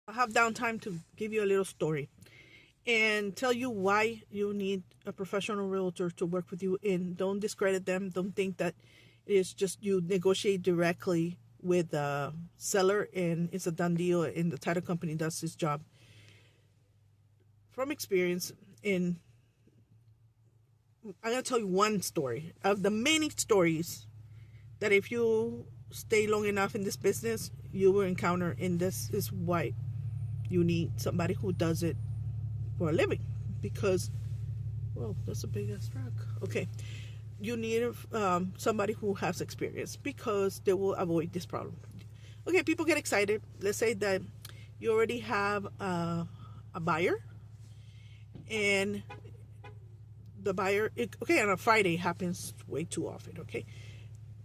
I have downtime to give you a little story and tell you why you need a professional realtor to work with you. And don't discredit them. Don't think that it is just you negotiate directly with the seller and it's a done deal and the title company does its job. From experience, in I'm going to tell you one story of the many stories that if you stay long enough in this business, you will encounter. And this is why you need somebody who does it for a living. Because, well, that's a big ass truck. Okay. You need somebody who has experience because they will avoid this problem. Okay, people get excited. Let's say that you already have a buyer and the buyer, okay, on a Friday happens way too often, okay?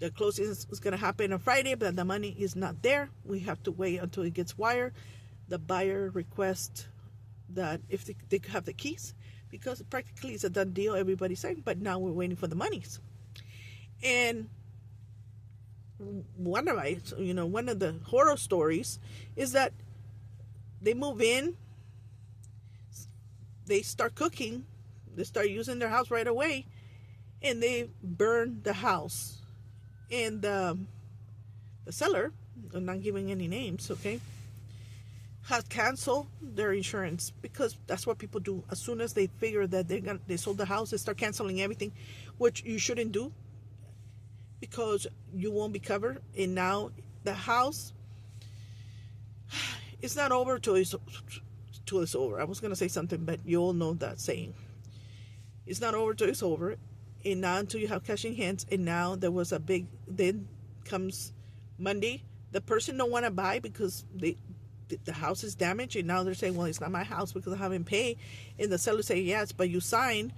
The closing is going to happen on Friday, but the money is not there. We have to wait until it gets wired. The buyer requests that if they have the keys, because practically it's a done deal, everybody's saying, but now we're waiting for the monies. And one of the horror stories is that they move in, they start cooking, they start using their house right away, and they burn the house. And the seller, I'm not giving any names, okay, has canceled their insurance because that's what people do. As soon as they figure that they sold the house, they start canceling everything, which you shouldn't do because you won't be covered. And now the house, it's not over till it's over. I was going to say something, but you all know that saying. It's not over till it's over. And now until you have cash in hands. And now there was then comes Monday. The person don't want to buy because the house is damaged. And now they're saying, well, it's not my house because I haven't paid. And the seller say, yes, but you signed.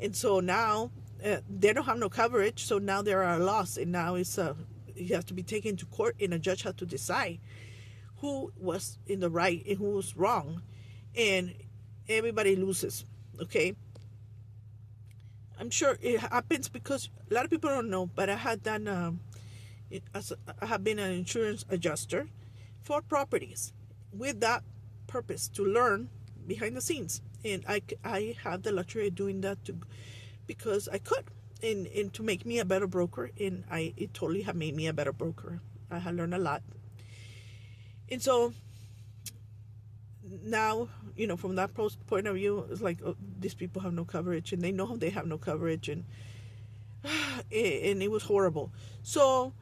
And so now they don't have no coverage. So now they are at a loss. And now it has to be taken to court and a judge has to decide who was in the right and who was wrong. And everybody loses, okay? I'm sure it happens because a lot of people don't know, but I had done, I have been an insurance adjuster for properties with that purpose to learn behind the scenes. And I have the luxury of doing that because I could, and to make me a better broker. And it totally have made me a better broker. I have learned a lot. And so now, from that point of view, it's like, oh, these people have no coverage, and they know they have no coverage, and it was horrible. So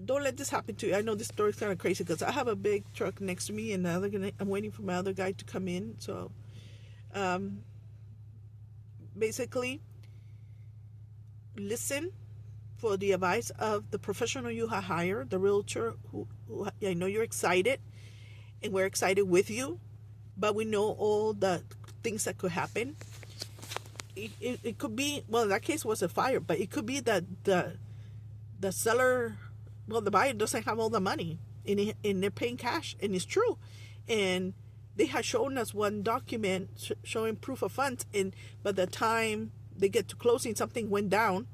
don't let this happen to you. I know this story is kind of crazy because I have a big truck next to me, and I'm waiting for my other guy to come in. So basically, listen for the advice of the professional you have hired, the realtor who I know you're excited, and we're excited with you, but we know all the things that could happen. It could be, well, in that case was a fire, but it could be that the seller, well, the buyer doesn't have all the money, and they're paying cash, and it's true. And they had shown us one document showing proof of funds, and by the time they get to closing, something went down,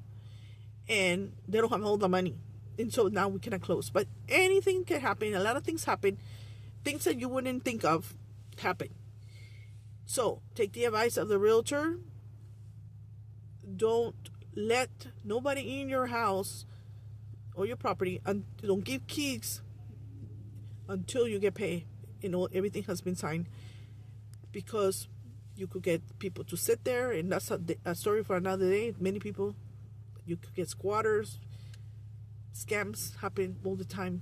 and they don't have all the money. And so now we cannot close. But anything can happen. A lot of things happen. Things that you wouldn't think of happen. So take the advice of the realtor. Don't let nobody in your house or your property, and don't give keys until you get paid and everything has been signed, because you could get people to sit there, and that's a story for another day. Many people, you could get squatters. Scams happen all the time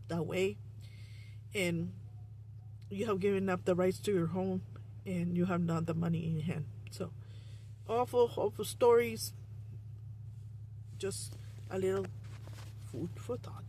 that way, and you have given up the rights to your home, and you have not the money in hand. So awful stories. Just a little food for thought.